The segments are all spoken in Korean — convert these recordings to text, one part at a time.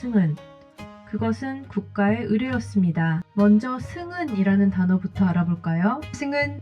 승은, 그것은 국가의 의뢰였습니다. 먼저 승은이라는 단어부터 알아볼까요? 승은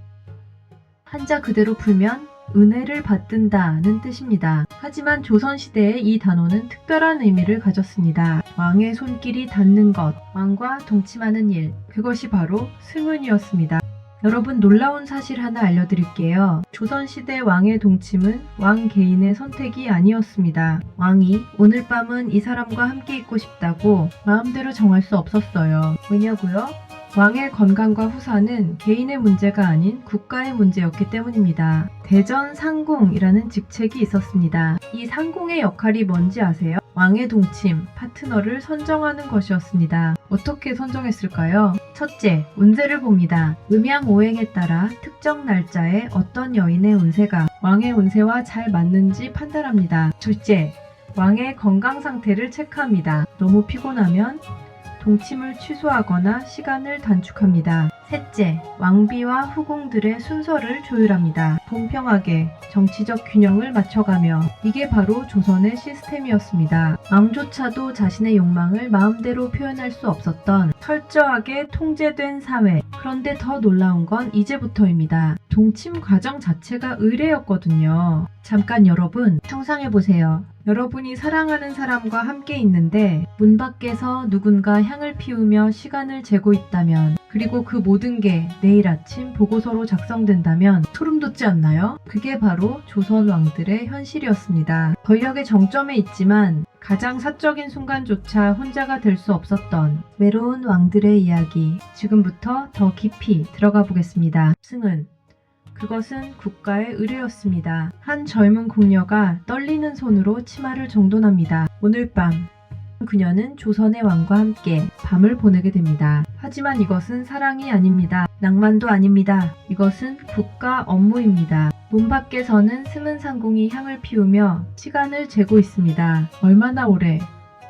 한자 그대로 풀면 은혜를 받든다는 뜻입니다. 하지만 조선시대에 이 단어는 특별한 의미를 가졌습니다. 왕의 손길이 닿는 것, 왕과 동침하는 일, 그것이 바로 승은이었습니다. 여러분, 놀라운 사실 하나 알려드릴게요. 조선시대 왕의 동침은 왕 개인의 선택이 아니었습니다. 왕이 오늘 밤은 이 사람과 함께 있고 싶다고 마음대로 정할 수 없었어요. 왜냐고요? 왕의 건강과 후사는 개인의 문제가 아닌 국가의 문제였기 때문입니다. 대전 상공이라는 직책이 있었습니다. 이 상공의 역할이 뭔지 아세요? 왕의 동침, 파트너를 선정하는 것이었습니다. 어떻게 선정했을까요? 첫째, 운세를 봅니다. 음양오행에 따라 특정 날짜에 어떤 여인의 운세가 왕의 운세와 잘 맞는지 판단합니다. 둘째, 왕의 건강 상태를 체크합니다. 너무 피곤하면 동침을 취소하거나 시간을 단축합니다. 셋째, 왕비와 후궁들의 순서를 조율합니다. 공평하게 정치적 균형을 맞춰가며, 이게 바로 조선의 시스템이었습니다. 왕조차도 자신의 욕망을 마음대로 표현할 수 없었던 철저하게 통제된 사회. 그런데 더 놀라운 건 이제부터입니다. 동침 과정 자체가 의례였거든요. 잠깐 여러분 상상해보세요. 여러분이 사랑하는 사람과 함께 있는데 문 밖에서 누군가 향을 피우며 시간을 재고 있다면, 그리고 그 모든 게 내일 아침 보고서로 작성된다면 소름 돋지 않나요? 그게 바로 조선 왕들의 현실이었습니다. 권력의 정점에 있지만 가장 사적인 순간조차 혼자가 될 수 없었던 외로운 왕들의 이야기, 지금부터 더 깊이 들어가 보겠습니다. 승은, 그것은 국가의 의뢰였습니다. 한 젊은 궁녀가 떨리는 손으로 치마를 정돈합니다. 오늘 밤 그녀는 조선의 왕과 함께 밤을 보내게 됩니다. 하지만 이것은 사랑이 아닙니다. 낭만도 아닙니다. 이것은 국가 업무입니다. 문 밖에서는 승은 상궁이 향을 피우며 시간을 재고 있습니다. 얼마나 오래,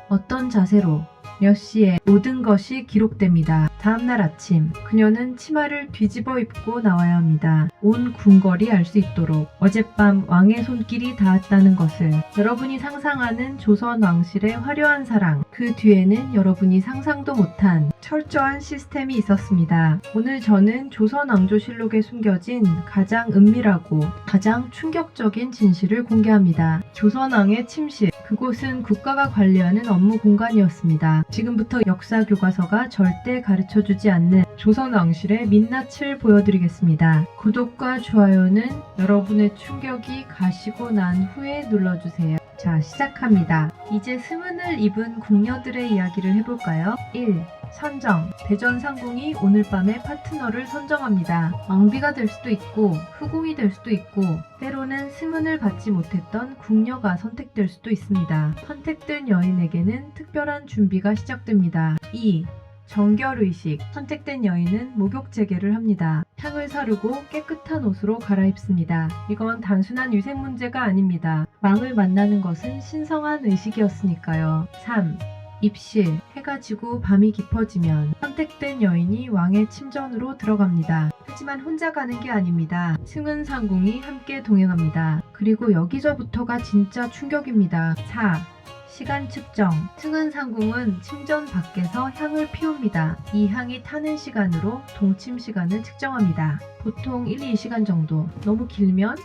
어떤 자세로, 몇 시에, 모든 것이 기록됩니다. 다음날 아침, 그녀는 치마를 뒤집어 입고 나와야 합니다. 온 궁궐이 알 수 있도록 어젯밤 왕의 손길이 닿았다는 것을. 여러분이 상상하는 조선 왕실의 화려한 사랑, 그 뒤에는 여러분이 상상도 못한 철저한 시스템이 있었습니다. 오늘 저는 조선 왕조실록에 숨겨진 가장 은밀하고 가장 충격적인 진실을 공개합니다. 조선 왕의 침실, 그곳은 국가가 관리하는 업무 공간이었습니다. 지금부터 역사 교과서가 절대 가르쳐주지 않는 조선 왕실의 민낯을 보여드리겠습니다. 구독과 좋아요는 여러분의 충격이 가시고 난 후에 눌러주세요. 자, 시작합니다. 이제 승은을 입은 궁녀들의 이야기를 해볼까요? 1. 선정. 대전 상궁이 오늘 밤에 파트너를 선정합니다. 왕비가 될 수도 있고 후궁이 될 수도 있고, 때로는 승은을 받지 못했던 궁녀가 선택될 수도 있습니다. 선택된 여인에게는 특별한 준비가 시작됩니다. 2. 정결의식. 선택된 여인은 목욕재개를 합니다. 향을 사르고 깨끗한 옷으로 갈아입습니다. 이건 단순한 위생 문제가 아닙니다. 왕을 만나는 것은 신성한 의식이었으니까요. 3. 입실. 해가 지고 밤이 깊어지면 선택된 여인이 왕의 침전으로 들어갑니다. 하지만 혼자 가는 게 아닙니다. 승은 상궁이 함께 동행합니다. 그리고 여기서부터가 진짜 충격입니다. 4. 시간 측정. 승은 상궁은 침전 밖에서 향을 피웁니다. 이 향이 타는 시간으로 동침 시간을 측정합니다. 보통 1-2시간 정도. 너무 길면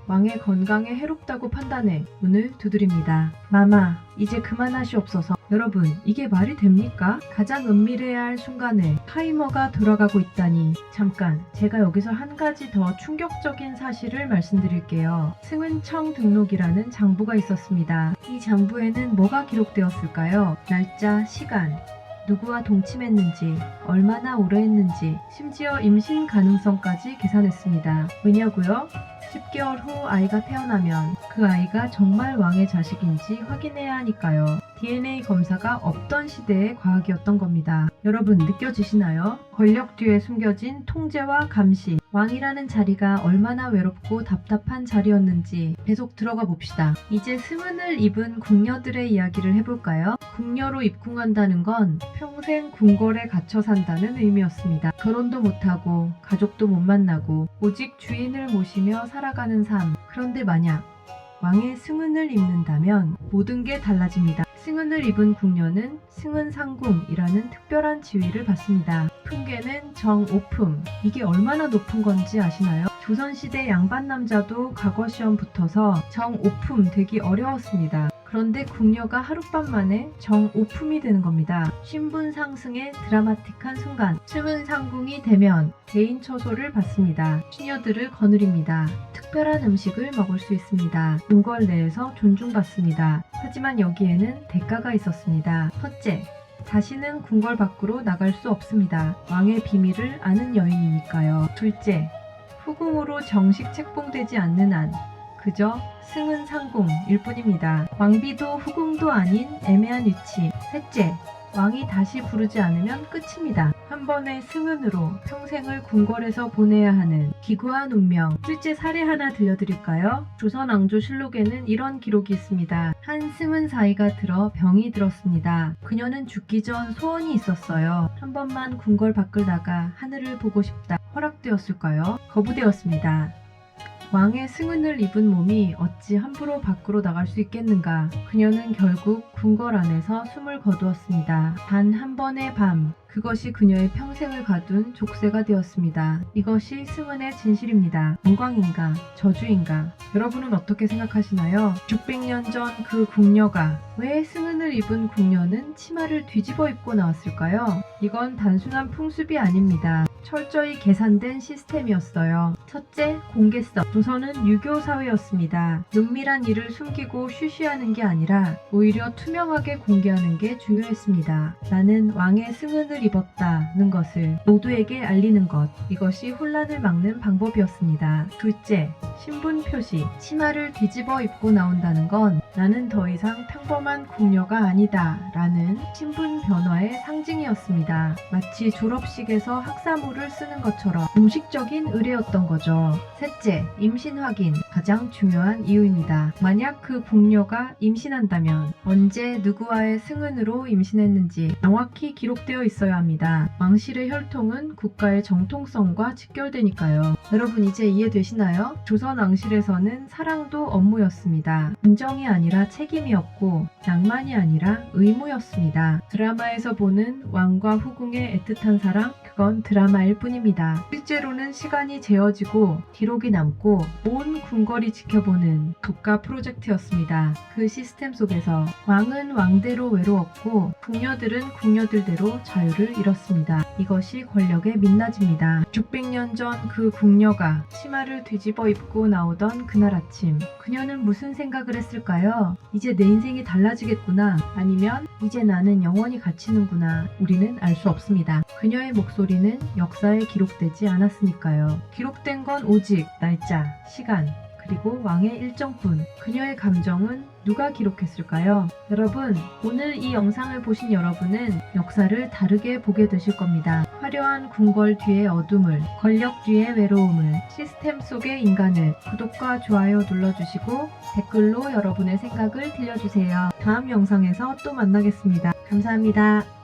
왕의 건강에 해롭다고 판단해 문을 두드립니다. 마마, 이제 그만하시옵소서. 여러분, 이게 말이 됩니까? 가장 은밀해야 할 순간에 타이머가 돌아가고 있다니. 잠깐, 제가 여기서 한 가지 더 충격적인 사실을 말씀드릴게요. 승은청 등록이라는 장부가 있었습니다. 이 장부에는 뭐가 기록되었을까요? 날짜, 시간, 누구와 동침했는지, 얼마나 오래 했는지, 심지어 임신 가능성까지 계산했습니다. 왜냐고요? 10개월 후 아이가 태어나면 그 아이가 정말 왕의 자식인지 확인해야 하니까요. DNA 검사가 없던 시대의 과학이었던 겁니다. 여러분, 느껴지시나요? 권력 뒤에 숨겨진 통제와 감시. 왕이라는 자리가 얼마나 외롭고 답답한 자리였는지 계속 들어가 봅시다. 이제 승은을 입은 궁녀들의 이야기를 해볼까요? 궁녀로 입궁한다는 건 평생 궁궐에 갇혀 산다는 의미였습니다. 결혼도 못하고 가족도 못 만나고 오직 주인을 모시며 살아가는 삶. 그런데 만약 왕의 승은을 입는다면 모든 게 달라집니다. 승은을 입은 궁녀는 승은상궁이라는 특별한 지위를 받습니다. 품계는 정오품. 이게 얼마나 높은 건지 아시나요? 조선시대 양반남자도 과거 시험 붙어서 정오품 되기 어려웠습니다. 그런데 궁녀가 하룻밤 만에 정오품이 되는 겁니다. 신분 상승의 드라마틱한 순간, 승은상궁이 되면 개인 처소를 받습니다. 처녀들을 거느립니다. 특별한 음식을 먹을 수 있습니다. 궁궐 내에서 존중받습니다. 하지만 여기에는 대가가 있었습니다. 첫째, 다시는 궁궐 밖으로 나갈 수 없습니다. 왕의 비밀을 아는 여인이니까요. 둘째, 후궁으로 정식 책봉되지 않는 한 그저 승은상궁일 뿐입니다. 왕비도 후궁도 아닌 애매한 위치. 셋째, 왕이 다시 부르지 않으면 끝입니다. 한 번의 승은으로 평생을 궁궐에서 보내야 하는 기구한 운명. 실제 사례 하나 들려드릴까요? 조선왕조실록에는 이런 기록이 있습니다. 한 승은 사이가 들어 병이 들었습니다. 그녀는 죽기 전 소원이 있었어요. 한 번만 궁궐 밖을 나가 하늘을 보고 싶다. 허락되었을까요? 거부되었습니다. 왕의 승은을 입은 몸이 어찌 함부로 밖으로 나갈 수 있겠는가. 그녀는 결국 궁궐 안에서 숨을 거두었습니다. 단 한 번의 밤, 그것이 그녀의 평생을 가둔 족쇄가 되었습니다. 이것이 승은의 진실입니다. 영광인가? 저주인가? 여러분은 어떻게 생각하시나요? 600년 전 그 궁녀가 왜 승은을 입은 궁녀는 치마를 뒤집어 입고 나왔을까요? 이건 단순한 풍습이 아닙니다. 철저히 계산된 시스템이었어요. 첫째, 공개성. 조선은 유교 사회였습니다. 은밀한 일을 숨기고 쉬쉬하는 게 아니라 오히려 투명하게 공개하는 게 중요했습니다. 나는 왕의 승은을 입었다는 것을 모두에게 알리는 것. 이것이 혼란을 막는 방법이었습니다. 둘째, 신분 표시. 치마를 뒤집어 입고 나온다는 건 나는 더 이상 평범한 궁녀가 아니다 라는 신분 변화의 상징이었습니다. 마치 졸업식에서 학사모를 쓰는 것처럼 공식적인 의례였던 거죠. 셋째, 임신 확인. 가장 중요한 이유입니다. 만약 그 궁녀가 임신한다면 언제 누구와의 승은으로 임신했는지 명확히 기록되어 있어야 합니다. 왕실의 혈통은 국가의 정통성과 직결되니까요. 여러분 이제 이해되시나요? 조선 왕실에서는 사랑도 업무였습니다. 긍정이 아니라 책임이었고 낭만이 아니라 의무였습니다. 드라마에서 보는 왕과 후궁의 애틋한 사랑, 그건 드라마일 뿐입니다. 실제로는 시간이 재어지고 기록이 남고 온 궁궐이 지켜보는 국가 프로젝트였습니다. 그 시스템 속에서 왕은 왕대로 외로웠고 궁녀들은 궁녀들대로 자유를 잃었습니다. 이것이 권력의 민낯입니다. 600년 전 그 궁녀가 치마를 뒤집어 입고 나오던 그날 아침, 그녀는 무슨 생각을 했을까요? 이제 내 인생이 달라지겠구나, 아니면 이제 나는 영원히 갇히는구나. 우리는 알 수 없습니다. 그녀의 목소리는 역사에 기록되지 않았으니까요. 기록된 건 오직 날짜, 시간, 그리고 왕의 일정뿐. 그녀의 감정은 누가 기록했을까요? 여러분, 오늘 이 영상을 보신 여러분은 역사를 다르게 보게 되실 겁니다. 화려한 궁궐 뒤의 어둠을, 권력 뒤의 외로움을, 시스템 속의 인간을. 구독과 좋아요 눌러주시고 댓글로 여러분의 생각을 들려주세요. 다음 영상에서 또 만나겠습니다. 감사합니다.